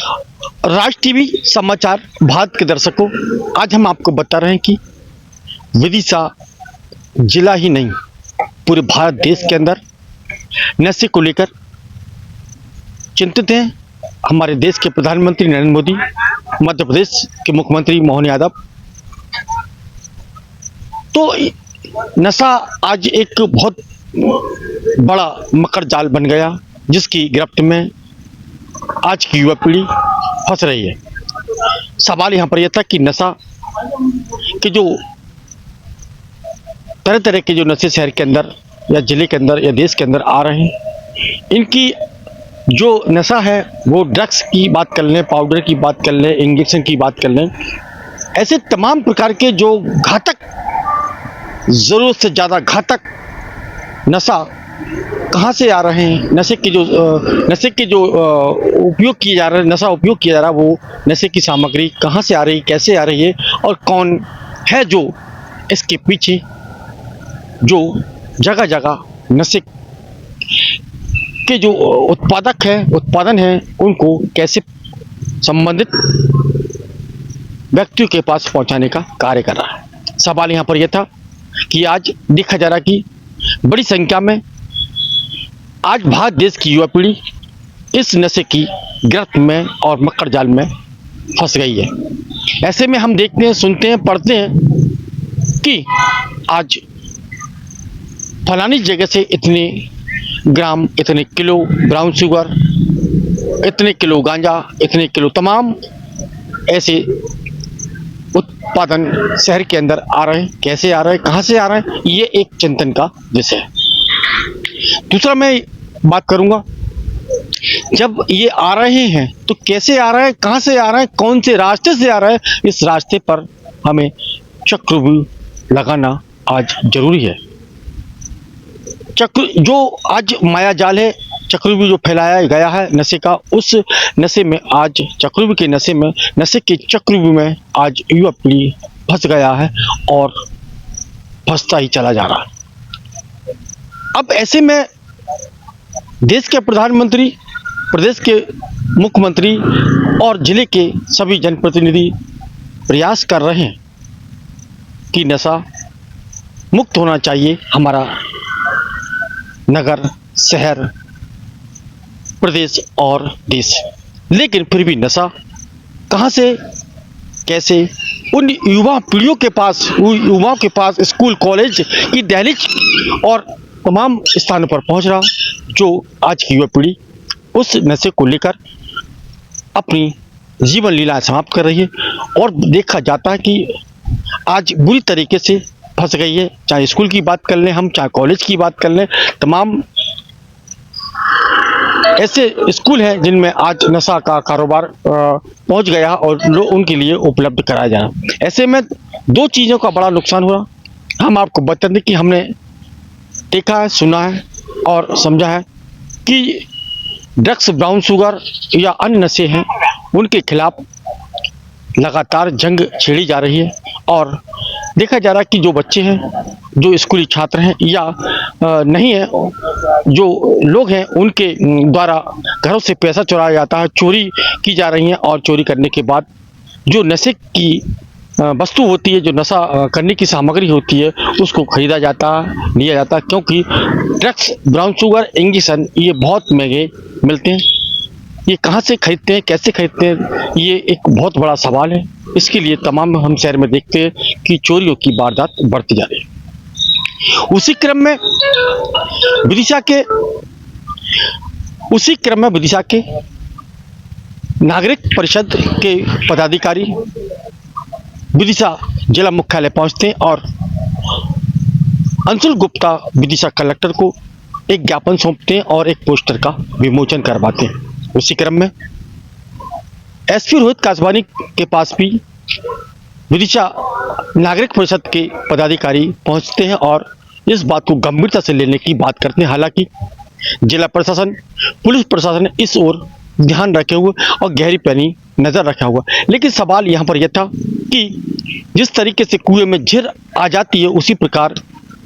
राज TV समाचार भारत के दर्शकों, आज हम आपको बता रहे हैं कि विदिशा जिला ही नहीं पूरे भारत देश के अंदर नशे को लेकर चिंतित हैं। हमारे देश के प्रधानमंत्री नरेंद्र मोदी, मध्य प्रदेश के मुख्यमंत्री मोहन यादव। तो नशा आज एक बहुत बड़ा मकर जाल बन गया, जिसकी गिरफ्त में आज की युवा पीढ़ी फंस रही है। सवाल यहाँ पर यह था कि नशा के जो तरह तरह के जो नशे शहर के अंदर या जिले के अंदर या देश के अंदर आ रहे हैं, इनकी जो नशा है वो ड्रग्स की बात कर लें, पाउडर की बात कर लें, इंजेक्शन की बात कर लें, ऐसे तमाम प्रकार के जो घातक, ज़रूरत से ज़्यादा घातक नशा कहाँ से आ रहे हैं, नशे के जो उपयोग किए जा रहे हैं, नशा उपयोग किया जा रहा है, वो नशे की सामग्री कहाँ से आ रही है, कैसे आ रही है और कौन है जो इसके पीछे, जो जगह जगह नशे के जो उत्पादन है, उनको कैसे संबंधित व्यक्तियों के पास पहुंचाने का कार्य कर रहा है। सवाल यहाँ पर यह था कि आज देखा जा रहा कि बड़ी संख्या में आज भारत देश की युवा पीढ़ी इस नशे की गिरफ्त में और मकर जाल में फंस गई है। ऐसे में हम देखते हैं, सुनते हैं, पढ़ते हैं कि आज फलानी जगह से इतने ग्राम, इतने किलो ब्राउन शुगर, इतने किलो गांजा, इतने किलो तमाम ऐसे उत्पादन शहर के अंदर आ रहे हैं। कैसे आ रहे हैं, कहाँ से आ रहे हैं, ये एक चिंतन का विषय है। दूसरा मैं बात करूंगा, जब ये आ रहे हैं तो कैसे आ रहे हैं, कहाँ से आ रहे हैं, कौन से रास्ते से आ रहे हैं, इस रास्ते पर हमें चक्रव्यूह लगाना आज जरूरी है। जो आज माया जाल है, चक्रव्यूह जो फैलाया गया है नशे का, उस नशे में आज चक्रव्यूह के नशे में, नशे के चक्रव्यूह में आज युवा पीढ़ी फंस गया है और फंसता ही चला जा रहा है। अब ऐसे में देश के प्रधानमंत्री, प्रदेश के मुख्यमंत्री और जिले के सभी जनप्रतिनिधि प्रयास कर रहे हैं कि नशा मुक्त होना चाहिए हमारा नगर, शहर, प्रदेश और देश। लेकिन फिर भी नशा कहाँ से, कैसे उन युवाओं के पास स्कूल, कॉलेज की दहलीज और तमाम स्थानों पर पहुंच रहा, जो आज की युवा पीढ़ी उस नशे को लेकर अपनी जीवन लीला समाप्त कर रही है। और देखा जाता है कि आज बुरी तरीके से फंस गई है। चाहे स्कूल की बात कर लें हम, चाहे कॉलेज की बात कर लें, तमाम ऐसे स्कूल हैं जिनमें आज नशा का कारोबार पहुंच गया और उनके लिए उपलब्ध कराया जाना। ऐसे में दो चीज़ों का बड़ा नुकसान हुआ। हम आपको बता दें कि हमने देखा है, सुना है और समझा है कि ड्रग्स, ब्राउन शुगर या अन्य नशे हैं, उनके खिलाफ लगातार जंग छेड़ी जा रही है। और देखा जा रहा है कि जो बच्चे हैं, जो स्कूली छात्र हैं या नहीं है, जो लोग हैं, उनके द्वारा घरों से पैसा चुराया जाता है, चोरी की जा रही है और चोरी करने के बाद जो नशे की वस्तु होती है, जो नशा करने की सामग्री होती है, उसको खरीदा जाता है, लिया जाता है। क्योंकि ड्रग्स, ब्राउन शुगर, इंजेक्शन ये बहुत महंगे मिलते हैं। ये कहाँ से खरीदते हैं, कैसे खरीदते हैं, ये एक बहुत बड़ा सवाल है। इसके लिए तमाम हम शहर में देखते हैं कि चोरियों की वारदात बढ़ती जा रही है। उसी क्रम में विदिशा के नागरिक परिषद के पदाधिकारी विदिशा जिला मुख्यालय पहुंचते हैं और अंशुल गुप्ता विदिशा कलेक्टर को एक ज्ञापन सौंपते हैं और एक पोस्टर का विमोचन करवाते हैं। उसी क्रम में एसपी रोहित कासवानी के पास भी विदिशा नागरिक परिषद के पदाधिकारी पहुंचते हैं और इस बात को गंभीरता से लेने की बात करते हैं। हालांकि जिला प्रशासन, पुलिस प्रशासन ने इस ओर ध्यान रखे हुए और गहरी पैनी नजर रखा हुआ, लेकिन सवाल यहाँ पर यह था कि जिस तरीके से कुएं में झिर आ जाती है, उसी प्रकार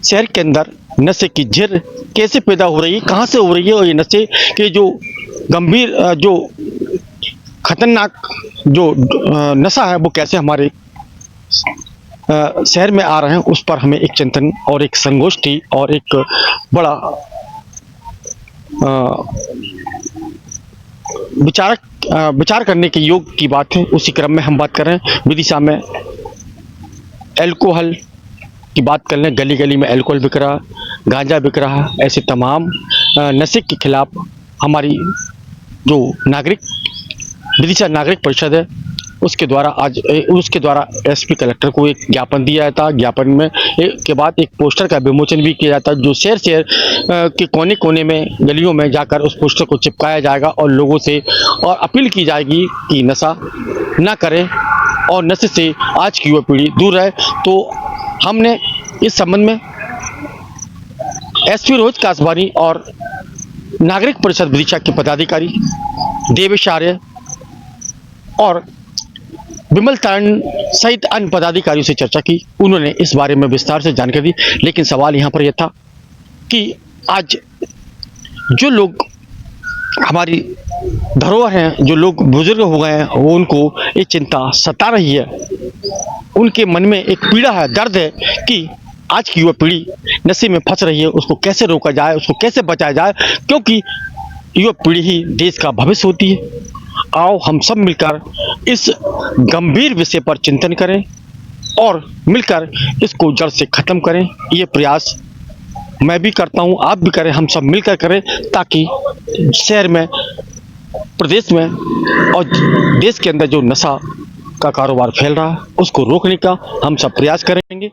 शहर के अंदर नशे की झिर कैसे पैदा हो रही है, कहाँ से हो रही है, और ये नशे के जो गंभीर जो खतरनाक जो नशा है वो कैसे हमारे शहर में आ रहे हैं, उस पर हमें एक चिंतन और एक संगोष्ठी और एक बड़ा विचार करने के योग की बात है। उसी क्रम में हम बात कर रहे हैं विदिशा में अल्कोहल की बात कर लें। गली गली में अल्कोहल बिक रहा, गांजा बिक रहा, ऐसे तमाम नशे के खिलाफ हमारी जो विदिशा नागरिक परिषद है उसके द्वारा एसपी कलेक्टर को एक ज्ञापन दिया जाता। ज्ञापन में के बाद एक पोस्टर का विमोचन भी किया जाता, जो शहर के कोने कोने में गलियों में जाकर उस पोस्टर को चिपकाया जाएगा और लोगों से और अपील की जाएगी कि नशा ना करें और नशे से आज की युवा पीढ़ी दूर रहे। तो हमने इस संबंध में एसपी रोहित कासवानी और नागरिक परिषद विदिशा के पदाधिकारी देवेश आर्य और विमल तारण सहित अन्य पदाधिकारियों से चर्चा की। उन्होंने इस बारे में विस्तार से जानकारी दी, लेकिन सवाल यहाँ पर यह था कि आज जो लोग हमारी धरोहर हैं, जो लोग बुजुर्ग हो गए हैं, वो उनको एक चिंता सता रही है। उनके मन में एक पीड़ा है, दर्द है कि आज की युवा पीढ़ी नशे में फंस रही है, उसको कैसे रोका जाए, उसको कैसे बचाया जाए, क्योंकि युवा पीढ़ी ही देश का भविष्य होती है। आओ हम सब मिलकर इस गंभीर विषय पर चिंतन करें और मिलकर इसको जड़ से खत्म करें। ये प्रयास मैं भी करता हूं, आप भी करें, हम सब मिलकर करें, ताकि शहर में, प्रदेश में और देश के अंदर जो नशा का कारोबार फैल रहा है उसको रोकने का हम सब प्रयास करेंगे,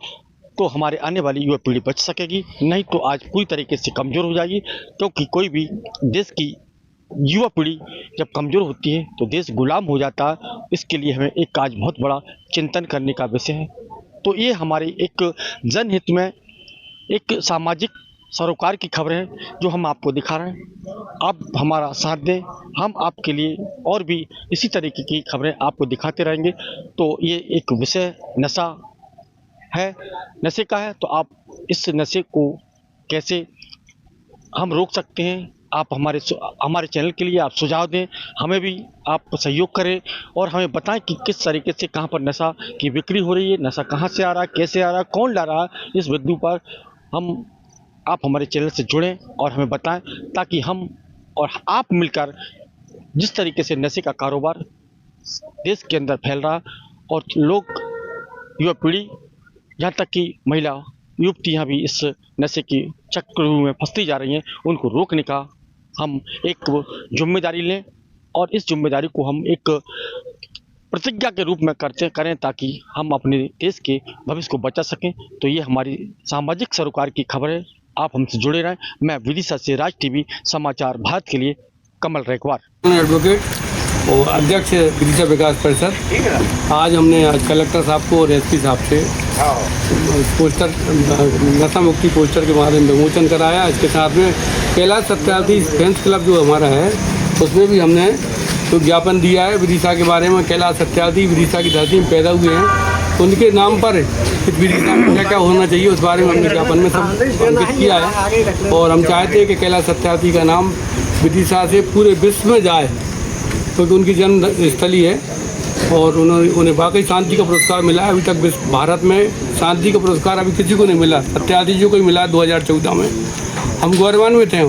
तो हमारे आने वाली युवा पीढ़ी बच सकेगी। नहीं तो आज पूरी तरीके से कमज़ोर हो जाएगी, क्योंकि कोई भी देश की युवा पीढ़ी जब कमज़ोर होती है तो देश गुलाम हो जाता है। इसके लिए हमें एक आज बहुत बड़ा चिंतन करने का विषय है। तो ये हमारी एक जनहित में एक सामाजिक सरोकार की खबर है जो हम आपको दिखा रहे हैं। आप हमारा साथ दें, हम आपके लिए और भी इसी तरीके की खबरें आपको दिखाते रहेंगे। तो ये एक विषय नशा है, नशे का है, तो आप इस नशे को कैसे हम रोक सकते हैं, आप हमारे चैनल के लिए आप सुझाव दें, हमें भी आप सहयोग करें और हमें बताएं कि किस तरीके से कहां पर नशा की बिक्री हो रही है, नशा कहां से आ रहा है, कैसे आ रहा है, कौन ला रहा है। इस बिंदु पर आप हमारे चैनल से जुड़ें और हमें बताएं, ताकि हम और आप मिलकर जिस तरीके से नशे का कारोबार देश के अंदर फैल रहा है और लोग, युवा पीढ़ी, यहाँ तक कि महिला युवतियाँ भी इस नशे की चक्रव्यूह में फंसती जा रही हैं, उनको रोकने का हम एक जिम्मेदारी लें और इस जिम्मेदारी को हम एक प्रतिज्ञा के रूप में करें, ताकि हम अपने देश के भविष्य को बचा सकें। तो ये हमारी सामाजिक सरोकार की खबर है, आप हमसे जुड़े रहें। मैं विदिशा से राज टीवी समाचार भारत के लिए कमल रेखवार, एडवोकेट और अध्यक्ष विदिशा विकास परिषद। आज हमने कलेक्टर साहब को और एसपी साहब से पोस्टर, नशा मुक्ति पोस्टर के बारे में विमोचन कराया। इसके साथ में कैलाश सत्यार्थी फैंस क्लब जो हमारा है उसमें भी हमने तो ज्ञापन दिया है विदिशा के बारे में। कैलाश सत्यार्थी विदिशा की धरती में पैदा हुए हैं, तो उनके नाम पर विदिशा में क्या क्या होना चाहिए उस बारे में हमने ज्ञापन में सब अंकित किया है। और हम चाहते हैं कि कैलाश सत्यार्थी का नाम विदिशा से पूरे विश्व में जाए, क्योंकि उनकी जन्म स्थली है और उन्हें वाकई शांति का पुरस्कार मिला है। अभी तक भारत में शांति का पुरस्कार अभी किसी को नहीं मिला, सत्यार्थी जी को ही मिला 2014 में। हम गौरवान्वित हैं,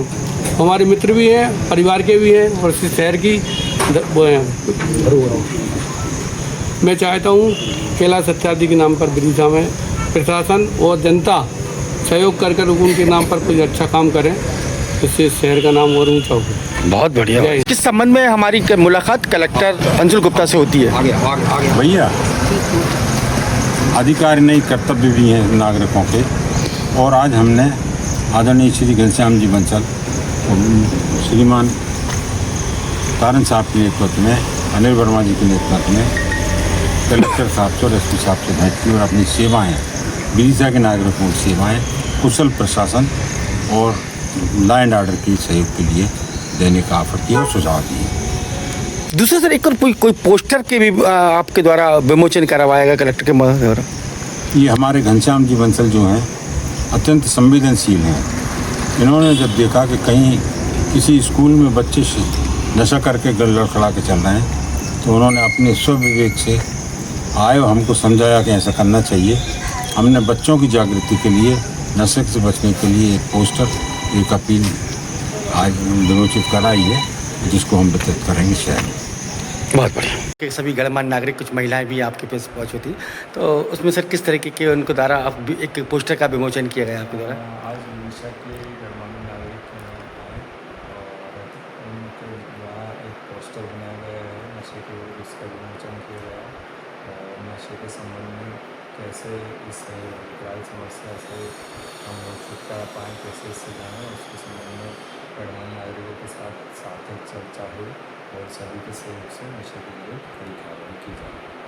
हमारे मित्र भी हैं, परिवार के भी हैं और इस शहर की वो हैं। मैं चाहता हूँ कैलाश सत्यार्थी के नाम पर विदिशा में प्रशासन और जनता सहयोग कर उनके नाम पर कुछ अच्छा काम करें, इससे शहर का नाम और ऊँचा होगा। बहुत बढ़िया। किस संबंध में हमारी मुलाकात कलेक्टर अंशुल गुप्ता से होती है? भैया, अधिकार नहीं, कर्तव्य भी हैं नागरिकों के। और आज हमने आदरणीय श्री घनश्याम जी बंसल और श्रीमान तारण साहब के नेतृत्व में, अनिल वर्मा जी के नेतृत्व में कलेक्टर साहब से और एसपी साहब से भेंट की और अपनी सेवाएँ, विदिशा के नागरिकों की सेवाएँ, कुशल प्रशासन और लॉ एंड ऑर्डर की सहयोग के लिए देने का ऑफर किया और सुझाव दिए। दूसरा सर, एक और कोई पोस्टर के भी आपके द्वारा विमोचन करवाएगा कलेक्टर के द्वारा? ये हमारे घनश्याम जी बंसल जो हैं अत्यंत संवेदनशील हैं। इन्होंने जब देखा कि कहीं किसी स्कूल में बच्चे नशा करके लड़खड़ा के चल रहे हैं, तो उन्होंने अपने स्वविवेक से आए और हमको समझाया कि ऐसा करना चाहिए। हमने बच्चों की जागृति के लिए, नशे से बचने के लिए एक पोस्टर, एक अपील आज विमोचित कराई है, जिसको हम वितरित करेंगे शहर में। बहुत बढ़िया। कि सभी गणमान्य नागरिक, कुछ महिलाएं भी आपके पास पहुंची थी, तो उसमें सर किस तरीके के उनको द्वारा एक पोस्टर का विमोचन किया गया आपके द्वारा? आज उड़ीसा के गणमान्य नागरिक आए और उनके द्वारा एक पोस्टर बनाया गया है नशे के, इसका विमोचन किया गया है और नशे के संबंध में कैसे इस विकराल समस्या से हम लोग छुटकारा पाएँ, कैसे इससे जाएँ, उसके संबंध में गणमान्य नागरिकों के साथ सार्थक चर्चा हुई और सभी के सहयोग से नशे के लिए कड़ी कार्रवाई की जाए।